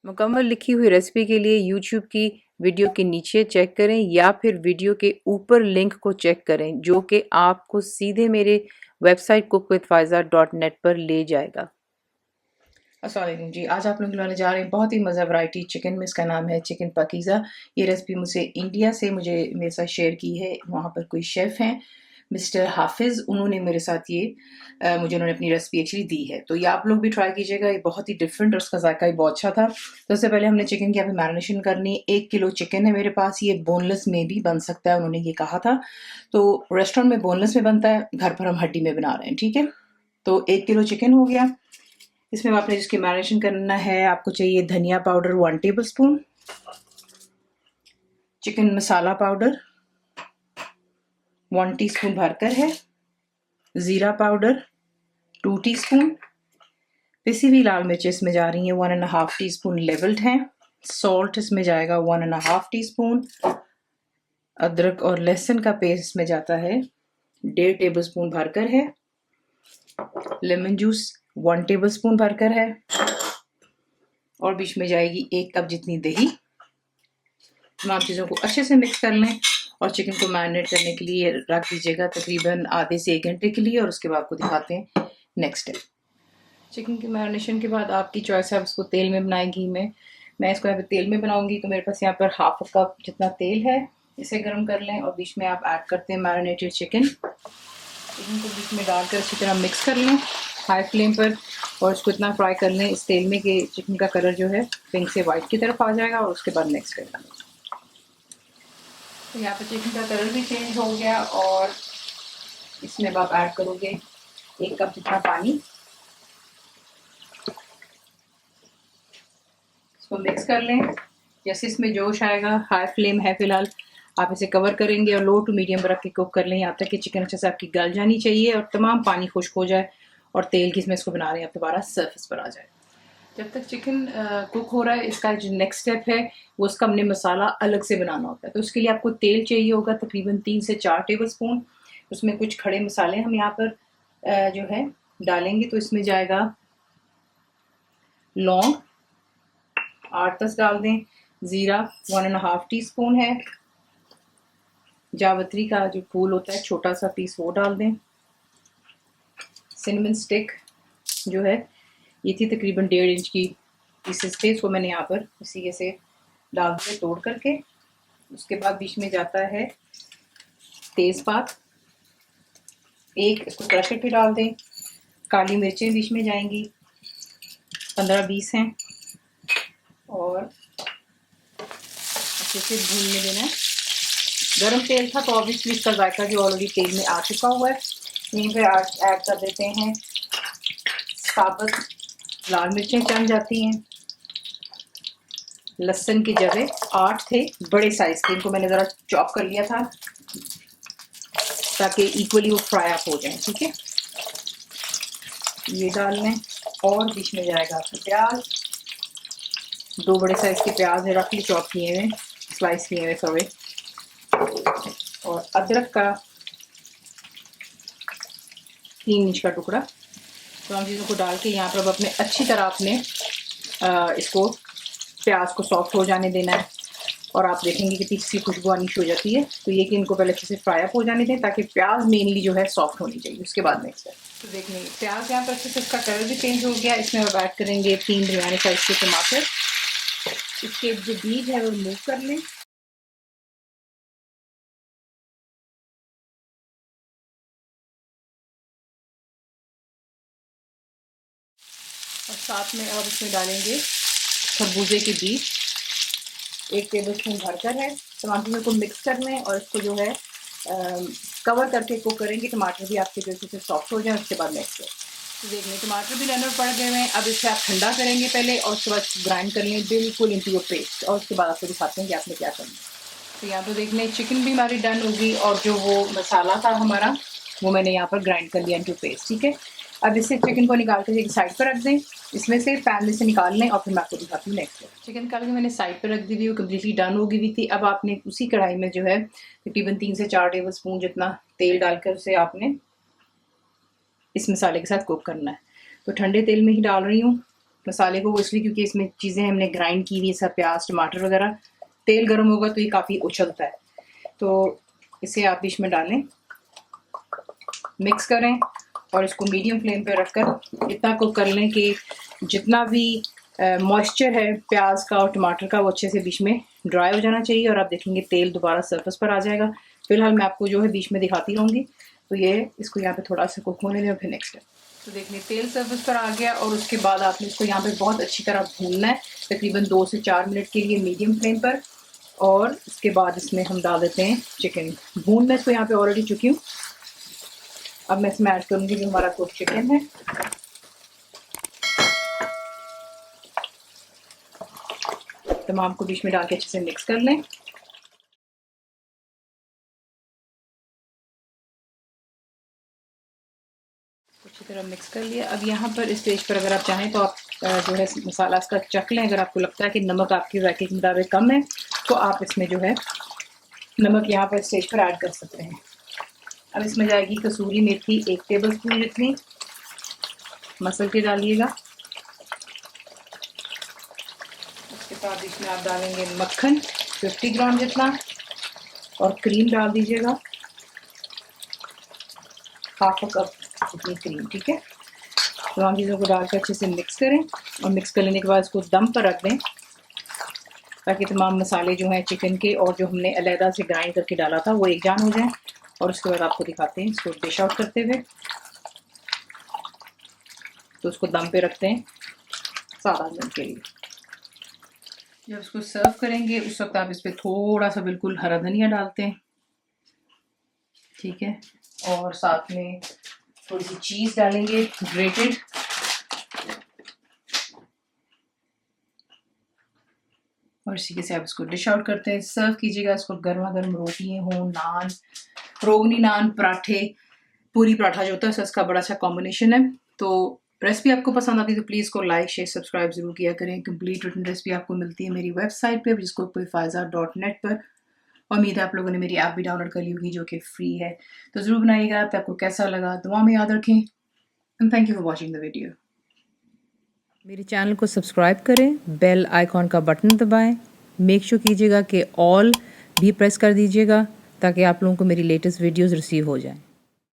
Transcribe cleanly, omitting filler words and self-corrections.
मुकम्मल लिखी हुई रेसिपी के लिए यूट्यूब की वीडियो के नीचे चेक करें या फिर वीडियो के ऊपर लिंक को चेक करें जो कि आपको सीधे मेरे वेबसाइट cookWithFaiza.net पर ले जाएगा। अस्सलाम वालेकुम जी, आज आप लोग बनाने जा रहे हैं बहुत ही मज़ा वैरायटी चिकन में। इसका नाम है चिकन पाकीज़ा। ये रेसिपी मुझसे इंडिया से मेरे साथ शेयर की है। वहाँ पर कोई शेफ़ हैं मिस्टर हाफिज़, उन्होंने मेरे साथ ये मुझे उन्होंने अपनी रेसिपी एक्चुअली दी है। तो ये आप लोग भी ट्राई कीजिएगा, ये बहुत ही डिफरेंट और उसका जायका भी बहुत अच्छा था। तो सबसे पहले हमने चिकन की यहाँ पे मैरिनेशन करनी। 1 किलो चिकन है मेरे पास, ये बोनलेस में भी बन सकता है, उन्होंने ये कहा था। तो रेस्टोरेंट में बोनलेस में बनता है, घर पर हम हड्डी में बना रहे हैं, ठीक है। तो 1 किलो चिकन हो गया। इसमें आपने जिसकी मैरिनेशन करना है, आपको चाहिए धनिया पाउडर 1 टेबल स्पून, चिकन मसाला पाउडर 1 टीस्पून भरकर है, ज़ीरा पाउडर 2 टीस्पून, पिसी हुई लाल मिर्च इसमें जा रही हैं 1.5 टीस्पून लेवल्ड हैं, सॉल्ट इसमें जाएगा 1.5 टीस्पून, अदरक और लहसुन का पेस्ट इसमें जाता है 1.5 टेबल स्पून भरकर है, लेमन जूस 1 टेबल स्पून भरकर है, और बीच में जाएगी 1 कप जितनी दही। तमाम चीज़ों को अच्छे से मिक्स कर लें और चिकन को मैरिनेट करने के लिए रख दीजिएगा तकरीबन आधे से 1 घंटे के लिए। और उसके बाद आपको दिखाते हैं नेक्स्ट स्टेप। चिकन की मैरिनेशन के बाद आपकी चॉइस है, आप इसको तेल में बनाएं, घी में। मैं इसको यहाँ पे तेल में बनाऊंगी, तो मेरे पास यहाँ पर 1/2 कप जितना तेल है, इसे गर्म कर लें और बीच में आप ऐड करते हैं मैरिनेटेड चिकन को बीच में डालकर अच्छी तरह मिक्स कर लें हाई फ्लेम पर, और इसको इतना फ्राई कर लें इस तेल में कि चिकन का कलर जो है पिंक से वाइट की तरफ आ जाएगा। और उसके बाद नेक्स्ट कर लेंगे। तो यहाँ पर चिकन का कलर भी चेंज हो गया और इसमें अब आप ऐड करोगे 1 कप जितना पानी। इसको मिक्स कर लें। जैसे इसमें जोश आएगा, हाई फ्लेम है फिलहाल, आप इसे कवर करेंगे और लो टू मीडियम पर रख के कुक कर लें यहाँ तक कि चिकन अच्छे से आपकी गल जानी चाहिए और तमाम पानी खुश्क हो जाए और तेल की इसमें इसको बना रहे हैं आप दोबारा सरफेस पर आ जाए। जब तक चिकन कुक हो रहा है, इसका जो नेक्स्ट स्टेप है वो उसका हमने मसाला अलग से बनाना होता है। तो उसके लिए आपको तेल चाहिए होगा तकरीबन 3 से 4 टेबल स्पून। उसमें कुछ खड़े मसाले हम यहाँ पर जो है डालेंगे। तो इसमें जाएगा लौंग 8-10 डाल दें, ज़ीरा 1.5 टीस्पून है, जावित्री का जो फूल होता है छोटा सा पीस वो डाल दें, सिनेमन स्टिक जो है ये थी तकरीबन 1.5 इंच की पीसेस थे, इसको मैंने यहाँ पर इसी से डाल दिया तोड़ करके। उसके बाद बीच में जाता है तेज़पात 1, इसको क्रश करके डाल दें। काली मिर्चें बीच में जाएंगी 15-20 हैं और अच्छे से भूनने देना है। गरम तेल था तो ऑब्वियसली इसका जायका जो ऑलरेडी तेल में आ चुका हुआ है। यहीं पे ऐड कर देते हैं साबुत लाल मिर्चें चल जाती हैं, लहसुन की जवे 8 थे बड़े साइज के, इनको मैंने ज़रा चॉप कर लिया था ताकि इक्वली वो फ्राई अप हो जाए, ठीक है। ये डाल लें और बीच में जाएगा आपका प्याज, 2 बड़े साइज के प्याज है रफली चॉप किए हुए, स्लाइस किए हुए सॉरी, और अदरक का 3 इंच का टुकड़ा। तमाम चीज़ों को डाल के यहाँ पर अपने अच्छी तरह अपने इसको प्याज को सॉफ्ट हो जाने देना है। और आप देखेंगे कि तीसरी खुशबू आनी शुरू हो जाती है, तो ये कि इनको पहले अच्छे से फ्राई अप हो जाने दें ताकि प्याज मेनली जो है सॉफ्ट होनी चाहिए। उसके बाद नेक्स्ट है तो देखेंगे प्याज यहाँ पर अच्छे से इसका कलर भी चेंज हो गया। इसमें अब ऐड करेंगे 3 दरमियाने साइज के टमाटर, इसके जो बीज है वो रिमूव कर लें। और साथ में अब इसमें डालेंगे खरबूजे के बीज 1 टेबल स्पून भरकर है। टमाटर को मिक्स कर लें और इसको जो है कवर करके कुक करेंगे। टमाटर भी आपके जैसे से सॉफ्ट हो जाए। उसके बाद नेक्स्ट है तो देखने टमाटर भी लेने पड़ गए हैं। अब इसे आप ठंडा करेंगे पहले और उसके बाद ग्राइंड कर लें बिल्कुल इनटू योर पेस्ट, और उसके बाद आपको दिखाते हैं कि आपने क्या करना है। तो यहाँ तो देखने चिकन भी हमारी डन होगी और जो वो मसाला था हमारा वो मैंने यहाँ पर ग्राइंड कर लिया इनटू पेस्ट, ठीक है। अब इससे चिकन को निकाल कर एक साइड पर रख दें, इसमें से पैन में से निकाल लें और फिर मैं आपको दिखाती हूँ नेक्स्ट। चिकन निकाल के मैंने साइड पर रख दी हुई, वो कम्प्लीटली डन हो गई हुई थी। अब आपने उसी कढ़ाई में जो है तकरीबन 3 से 4 टेबल स्पून जितना तेल डालकर उसे आपने इस मसाले के साथ कुक करना है। तो ठंडे तेल में ही डाल रही हूँ मसाले को, वो इसलिए क्योंकि इसमें चीज़ें हमने ग्राइंड की हुई है, सब प्याज टमाटर वगैरह। तेल गर्म होगा तो ये काफ़ी उछलता है, तो इसे आप बीच में डालें, मिक्स करें और इसको मीडियम फ्लेम पे रखकर इतना कुक कर लें कि जितना भी मॉइस्चर है प्याज का और टमाटर का वो अच्छे से बीच में ड्राई हो जाना चाहिए, और आप देखेंगे तेल दोबारा सरफेस पर आ जाएगा। फिलहाल मैं आपको जो है बीच में दिखाती रहूँगी, तो ये इसको यहाँ पे थोड़ा सा कुक होने दें और फिर नेक्स्ट है। तो देखिए तेल सरफेस पर आ गया, और उसके बाद आपने इसको यहाँ पे बहुत अच्छी तरह भूनना है, तकरीबन 2 से 4 मिनट के लिए मीडियम फ्लेम पर। और इसके बाद इसमें हम डाल देते हैं चिकन। भून मैं इसको यहाँ पे ऑलरेडी चुकी हूँ। अब मैं इसमें ऐड करूँगी जो हमारा कुक चिकन है। तमाम को बीच में डाल के अच्छे से मिक्स कर लें। अच्छी तरह मिक्स कर लिया। अब यहाँ पर इस स्टेज पर अगर आप चाहें तो आप जो है मसाला इसका चख लें। अगर आपको लगता है कि नमक आपके जायके के मुताबिक कम है तो आप इसमें जो है नमक यहाँ पर स्टेज पर ऐड कर सकते हैं। अब इसमें जाएगी कसूरी मेथी 1 टेबलस्पून जितनी, मसल के डालिएगा। उसके बाद इसमें आप डालेंगे मक्खन 50 ग्राम जितना, और क्रीम डाल दीजिएगा, हाफ कप इतनी क्रीम, ठीक है। तमाम चीज़ों को डाल कर अच्छे से मिक्स करें, और मिक्स कर लेने के बाद इसको दम पर रख दें ताकि तमाम मसाले जो हैं चिकन के और जो हमने अलहदा से ग्राइंड करके डाला था वो एक जान हो जाए। और उसके बाद आपको दिखाते हैं इसको डिश आउट करते हुए। तो उसको दम पे रखते हैं 7-8 मिनट के लिए। जब इसको सर्व करेंगे उस वक्त आप इस पर थोड़ा सा बिल्कुल हरा धनिया डालते हैं, ठीक है, और साथ में थोड़ी सी चीज़ डालेंगे ग्रेटेड। और इसी के से आप इसको डिश आउट करते हैं, सर्व कीजिएगा। इसको गर्मा गर्म रोटियाँ हों, नान, रोगनी नान, पराठे, पूरी पराठा जो होता है इसका बड़ा अच्छा कॉम्बिनेशन है। तो रेसिपी आपको पसंद आती है तो प्लीज़ को लाइक शेयर सब्सक्राइब ज़रूर किया करें। कंप्लीट रिटन रेसिपी आपको मिलती है मेरी वेबसाइट पे, जिसको faiza.net पर। उम्मीद है आप लोगों ने मेरी ऐप भी डाउनलोड कर ली होगी जो कि फ्री है। तो ज़रूर बनाइएगा। तो आपको कैसा लगा दुआ में याद रखें, and thank you for watching the video. मेरे चैनल को सब्सक्राइब करें, बेल आइकॉन का बटन दबाएं, मेक श्योर कीजिएगा कि ऑल भी प्रेस कर दीजिएगा ताकि आप लोगों को मेरी लेटेस्ट वीडियोस रिसीव हो जाएं।